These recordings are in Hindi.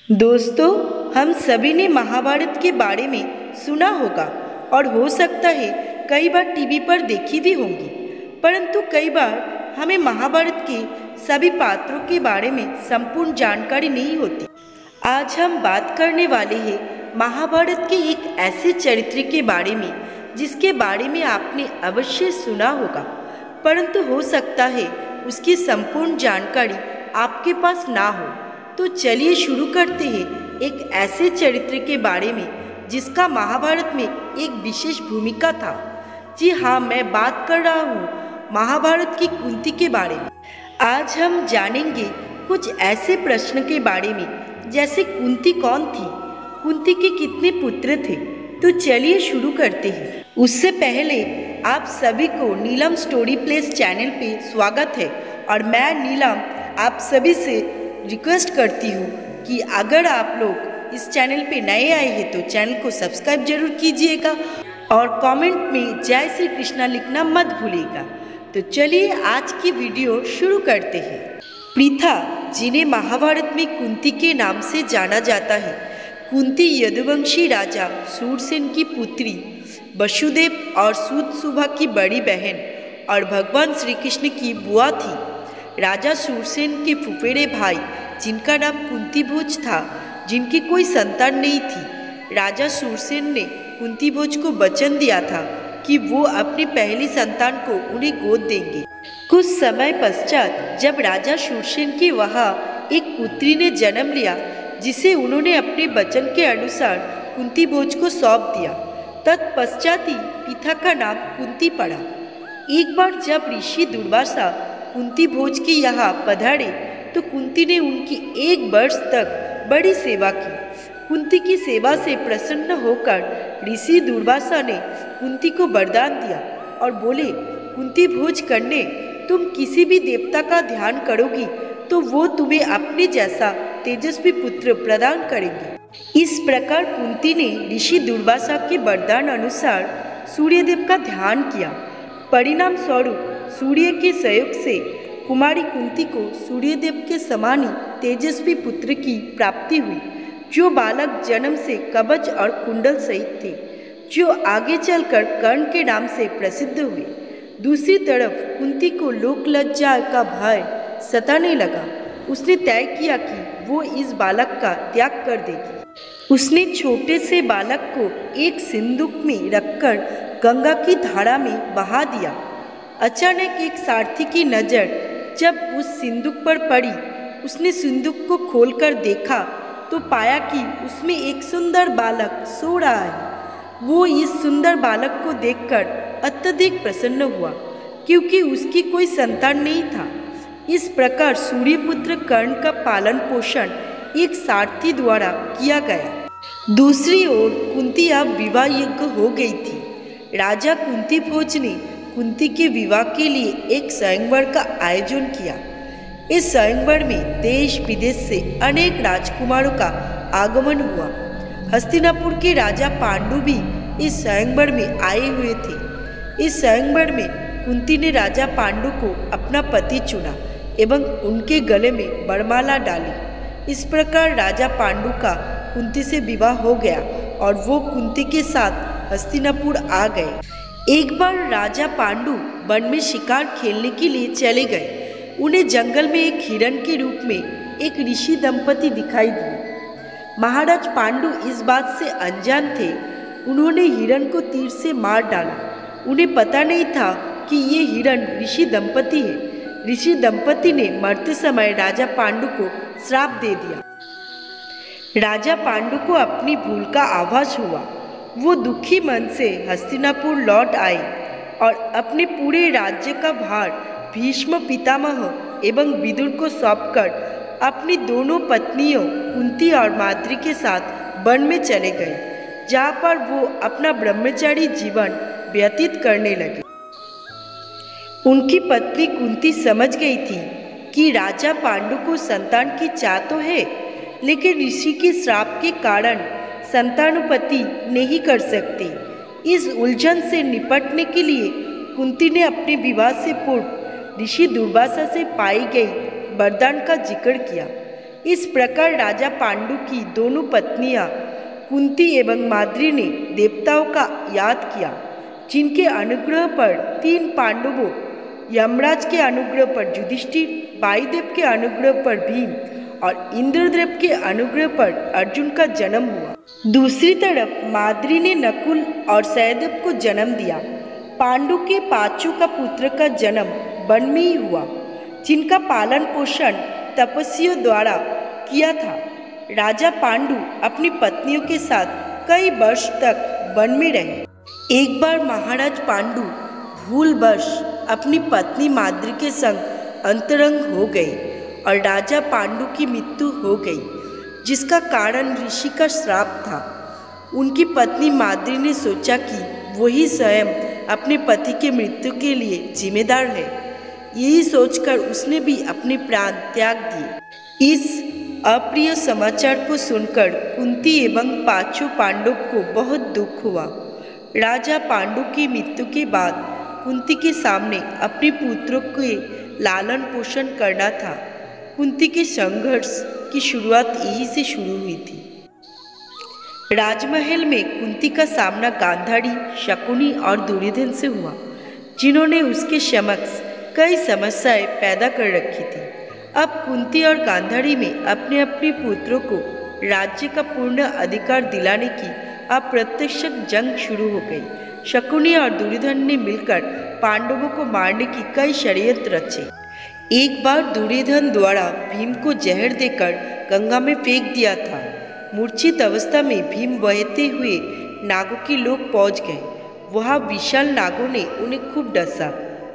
दोस्तों, हम सभी ने महाभारत के बारे में सुना होगा और हो सकता है कई बार टीवी पर देखी भी होंगी, परंतु कई बार हमें महाभारत के सभी पात्रों के बारे में संपूर्ण जानकारी नहीं होती। आज हम बात करने वाले हैं महाभारत के एक ऐसे चरित्र के बारे में जिसके बारे में आपने अवश्य सुना होगा, परंतु हो सकता है उसकी संपूर्ण जानकारी आपके पास ना हो। तो चलिए शुरू करते हैं एक ऐसे चरित्र के बारे में जिसका महाभारत में एक विशेष भूमिका था। जी हाँ, मैं बात कर रहा हूँ महाभारत की कुंती के बारे में। आज हम जानेंगे कुछ ऐसे प्रश्न के बारे में जैसे कुंती कौन थी, कुंती के कितने पुत्र थे। तो चलिए शुरू करते हैं। उससे पहले आप सभी को नीलम स्टोरी प्लेस चैनल पे स्वागत है और मैं नीलम आप सभी से रिक्वेस्ट करती हूँ कि अगर आप लोग इस चैनल पे नए आए हैं तो चैनल को सब्सक्राइब जरूर कीजिएगा और कमेंट में जय श्री कृष्णा लिखना मत भूलिएगा। तो चलिए आज की वीडियो शुरू करते हैं। पृथा, जिन्हें महाभारत में कुंती के नाम से जाना जाता है, कुंती यदुवंशी राजा सूरसेन की पुत्री, वसुदेव और सुतसुभा की बड़ी बहन और भगवान श्री कृष्ण की बुआ थी। राजा सूरसेन के फुफेरे भाई, जिनका नाम कुंती भोज था, जिनकी कोई संतान नहीं थी, राजा सूरसेन ने कुंती भोज को वचन दिया था कि वो अपनी पहली संतान को उन्हें गोद देंगे। कुछ समय पश्चात जब राजा सूरसेन के वहाँ एक पुत्री ने जन्म लिया, जिसे उन्होंने अपने वचन के अनुसार कुंती भोज को सौंप दिया। तत्पश्चात ही पिता का नाम कुंती पड़ा। एक बार जब ऋषि दुर्वासा कुंती भोज के यहाँ पधारे तो कुंती ने उनकी 1 वर्ष तक बड़ी सेवा की। कुंती की सेवा से प्रसन्न होकर ऋषि दुर्वासा ने कुंती को वरदान दिया और बोले, कुंती भोज कन्या, तुम किसी भी देवता का ध्यान करोगी तो वो तुम्हें अपने जैसा तेजस्वी पुत्र प्रदान करेंगे। इस प्रकार कुंती ने ऋषि दुर्वासा के वरदान अनुसार सूर्यदेव का ध्यान किया। परिणाम स्वरूप सूर्य के सहयोग से कुमारी कुंती को सूर्यदेव के समान ही तेजस्वी पुत्र की प्राप्ति हुई, जो बालक जन्म से कवच और कुंडल सहित थे, जो आगे चलकर कर्ण के नाम से प्रसिद्ध हुए। दूसरी तरफ कुंती को लोक लज्जा का भय सताने लगा। उसने तय किया कि वो इस बालक का त्याग कर देगी। उसने छोटे से बालक को एक सिंदूक में रखकर गंगा की धारा में बहा दिया। अचानक एक सारथी की नज़र जब उस सिंदूक पर पड़ी, उसने सिंदूक को खोलकर देखा तो पाया कि उसमें एक सुंदर बालक सो रहा है। वो इस सुंदर बालक को देखकर अत्यधिक प्रसन्न हुआ, क्योंकि उसकी कोई संतान नहीं था। इस प्रकार सूर्यपुत्र कर्ण का पालन पोषण एक सारथी द्वारा किया गया। दूसरी ओर कुंती अब विवाह योग्य हो गई थी। राजा कुंती भोज ने कुंती के विवाह के लिए एक स्वयंवर का आयोजन किया। इस स्वयंवर में देश विदेश से अनेक राजकुमारों का आगमन हुआ। हस्तिनापुर के राजा पांडु भी इस स्वयंवर में आए हुए थे। इस स्वयंवर में कुंती ने राजा पांडु को अपना पति चुना एवं उनके गले में वरमाला डाली। इस प्रकार राजा पांडु का कुंती से विवाह हो गया और वो कुंती के साथ हस्तिनापुर आ गए। एक बार राजा पांडु वन में शिकार खेलने के लिए चले गए। उन्हें जंगल में एक हिरण के रूप में एक ऋषि दंपति दिखाई दिए। महाराज पांडु इस बात से अनजान थे। उन्होंने हिरण को तीर से मार डाला। उन्हें पता नहीं था कि ये हिरण ऋषि दंपति है। ऋषि दंपति ने मरते समय राजा पांडु को श्राप दे दिया। राजा पांडु को अपनी भूल का आभास हुआ। वो दुखी मन से हस्तिनापुर लौट आए और अपने पूरे राज्य का भार भीष्म पितामह एवं विदुर को सौंपकर अपनी दोनों पत्नियों कुंती और माद्री के साथ वन में चले गए, जहाँ पर वो अपना ब्रह्मचारी जीवन व्यतीत करने लगे। उनकी पत्नी कुंती समझ गई थी कि राजा पांडु को संतान की चाह तो है, लेकिन ऋषि के श्राप के कारण संतानोत्पत्ति नहीं कर सकते। इस उलझन से निपटने के लिए कुंती ने अपने विवाह से पूर्व ऋषि दुर्वासा से पाई गई वरदान का जिक्र किया। इस प्रकार राजा पांडु की दोनों पत्नियां कुंती एवं माद्री ने देवताओं का याद किया, जिनके अनुग्रह पर 3 पांडवों, यमराज के अनुग्रह पर युधिष्ठिर, वायुदेव के अनुग्रह पर भीम और इंद्रदेव के अनुग्रह पर अर्जुन का जन्म हुआ। दूसरी तरफ माद्री ने नकुल और सहदेव को जन्म दिया। पांडु के पांचों का पुत्र का जन्म वन में ही हुआ, जिनका पालन पोषण तपस्वियों द्वारा किया था। राजा पांडु अपनी पत्नियों के साथ कई वर्ष तक वन में रहे। एक बार महाराज पांडु भूलवश अपनी पत्नी माद्री के संग अंतरंग हो गए और राजा पांडु की मृत्यु हो गई, जिसका कारण ऋषि का श्राप था। उनकी पत्नी माद्री ने सोचा कि वही स्वयं अपने पति के मृत्यु के लिए जिम्मेदार है। यही सोचकर उसने भी अपने प्राण त्याग दिए। इस अप्रिय समाचार को सुनकर कुंती एवं पांचों पांडवों को बहुत दुख हुआ। राजा पांडु की मृत्यु के बाद कुंती के सामने अपने पुत्रों के लालन पोषण करना था। कुंती के संघर्ष की शुरुआत यही से शुरू हुई थी। राजमहल में कुंती का सामना गांधारी, शकुनी और दुर्योधन से हुआ, जिन्होंने उसके समक्ष कई समस्याएं पैदा कर रखी थी। अब कुंती और गांधारी में अपने अपने पुत्रों को राज्य का पूर्ण अधिकार दिलाने की अप्रत्यक्ष जंग शुरू हो गई। शकुनी और दुर्योधन ने मिलकर पांडवों को मारने की कई षड्यंत्र रचे। एक बार दुर्योधन द्वारा भीम को जहर देकर गंगा में फेंक दिया था। मूर्छित अवस्था में भीम बहते हुए नागों के लोग पहुंच गए। वहां विशाल नागों ने उन्हें खूब डसा।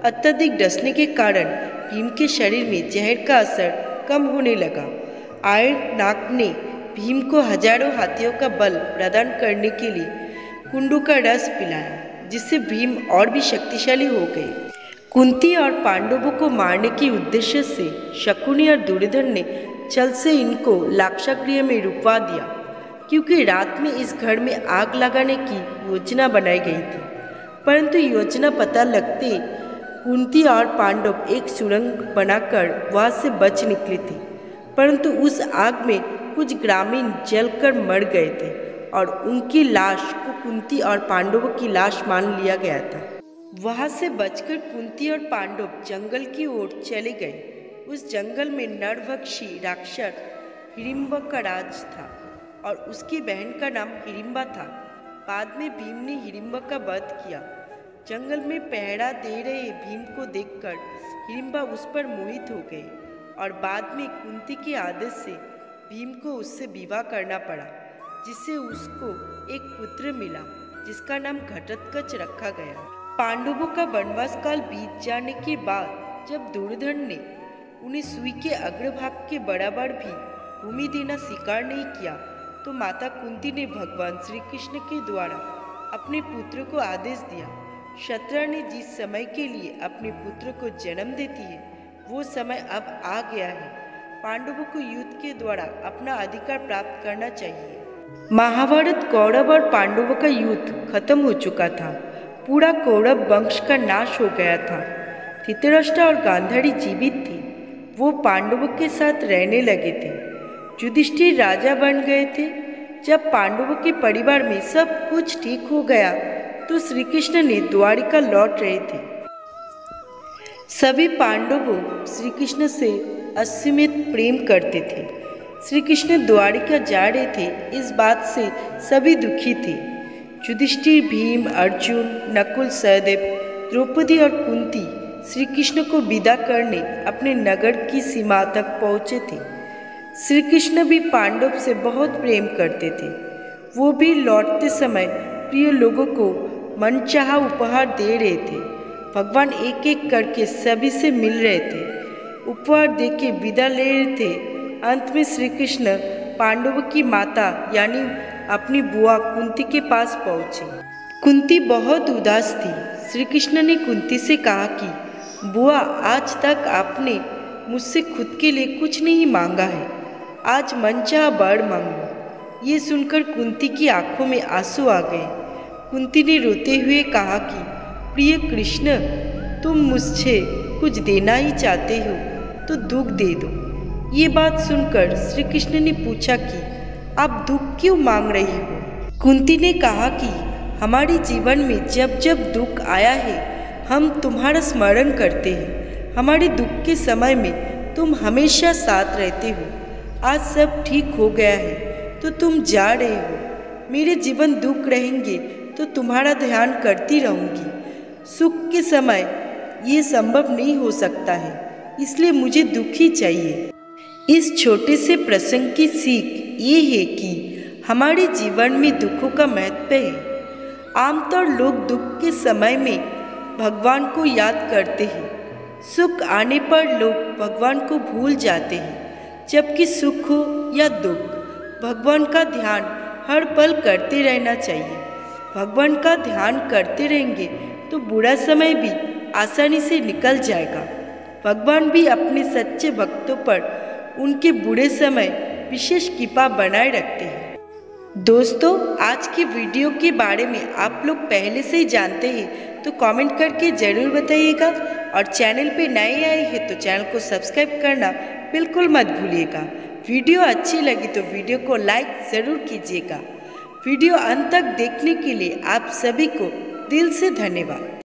अत्यधिक डसने के कारण भीम के शरीर में जहर का असर कम होने लगा। आयन नाग ने भीम को हजारों हाथियों का बल प्रदान करने के लिए कुंडू का रस पिलाया, जिससे भीम और भी शक्तिशाली हो गए। कुंती और पांडवों को मारने के उद्देश्य से शकुनी और दुर्योधन ने छल से इनको लाक्षागृह में रुकवा दिया, क्योंकि रात में इस घर में आग लगाने की योजना बनाई गई थी। परंतु योजना पता लगते कुंती और पांडव एक सुरंग बनाकर वहां से बच निकले थे। परंतु उस आग में कुछ ग्रामीण जलकर मर गए थे और उनकी लाश को कुंती और पांडवों की लाश मान लिया गया था। वहां से बचकर कुंती और पांडव जंगल की ओर चले गए। उस जंगल में नरभक्षी राक्षस हिडिंबा का राज था और उसकी बहन का नाम हिडिंबा था। बाद में भीम ने हिडिंबा का वध किया। जंगल में पहरा दे रहे भीम को देखकर हिडिंबा उस पर मोहित हो गए और बाद में कुंती के आदेश से भीम को उससे विवाह करना पड़ा, जिससे उसको एक पुत्र मिला, जिसका नाम घटोत्कच रखा गया। पांडवों का वनवास काल बीत जाने के बाद जब दुर्योधन ने उन्हें सुई के अग्रभाग के बराबर भी भूमि देना स्वीकार नहीं किया, तो माता कुंती ने भगवान श्री कृष्ण के द्वारा अपने पुत्र को आदेश दिया। क्षत्रिय ने जिस समय के लिए अपने पुत्र को जन्म देती है, वो समय अब आ गया है। पांडवों को युद्ध के द्वारा अपना अधिकार प्राप्त करना चाहिए। महाभारत कौरव और पांडवों का युद्ध खत्म हो चुका था। पूरा कौरव वंश का नाश हो गया था। धृतराष्ट्र और गांधारी जीवित थे। वो पांडवों के साथ रहने लगे थे। युधिष्ठिर राजा बन गए थे। जब पांडवों के परिवार में सब कुछ ठीक हो गया, तो श्री कृष्ण ने द्वारिका लौट रहे थे। सभी पांडवों श्री कृष्ण से असीमित प्रेम करते थे। श्री कृष्ण द्वारिका जा रहे थे, इस बात से सभी दुखी थे। युधिष्ठिर, भीम, अर्जुन, नकुल, सहदेव, द्रौपदी और कुंती श्री कृष्ण को विदा करने अपने नगर की सीमा तक पहुँचे थे। श्री कृष्ण भी पांडव से बहुत प्रेम करते थे। वो भी लौटते समय प्रिय लोगों को मनचाहा उपहार दे रहे थे। भगवान एक एक करके सभी से मिल रहे थे, उपहार दे के विदा ले रहे थे। अंत में श्री कृष्ण पांडवों की माता यानी अपनी बुआ कुंती के पास पहुँचे। कुंती बहुत उदास थी। श्री कृष्ण ने कुंती से कहा कि बुआ, आज तक आपने मुझसे खुद के लिए कुछ नहीं मांगा है, आज मनचाहा वर मांगो। ये सुनकर कुंती की आंखों में आंसू आ गए। कुंती ने रोते हुए कहा कि प्रिय कृष्ण, तुम मुझसे कुछ देना ही चाहते हो तो दुख दे दो। ये बात सुनकर श्री कृष्ण ने पूछा कि आप दुख क्यों मांग रही हो? कुंती ने कहा कि हमारे जीवन में जब जब दुख आया है हम तुम्हारा स्मरण करते हैं। हमारे दुख के समय में तुम हमेशा साथ रहते हो। आज सब ठीक हो गया है तो तुम जा रहे हो। मेरे जीवन दुख रहेंगे तो तुम्हारा ध्यान करती रहूँगी। सुख के समय ये संभव नहीं हो सकता है, इसलिए मुझे दुख ही चाहिए। इस छोटे से प्रसंग की सीख ये है कि हमारे जीवन में दुखों का महत्व है। आमतौर लोग दुख के समय में भगवान को याद करते हैं। सुख आने पर लोग भगवान को भूल जाते हैं, जबकि सुख हो या दुख भगवान का ध्यान हर पल करते रहना चाहिए। भगवान का ध्यान करते रहेंगे तो बुरा समय भी आसानी से निकल जाएगा। भगवान भी अपने सच्चे भक्तों पर उनके बुरे समय विशेष कृपा बनाए रखते हैं। दोस्तों, आज की वीडियो के बारे में आप लोग पहले से ही जानते हैं तो कमेंट करके ज़रूर बताइएगा, और चैनल पे नए आए हैं तो चैनल को सब्सक्राइब करना बिल्कुल मत भूलिएगा। वीडियो अच्छी लगी तो वीडियो को लाइक ज़रूर कीजिएगा। वीडियो अंत तक देखने के लिए आप सभी को दिल से धन्यवाद।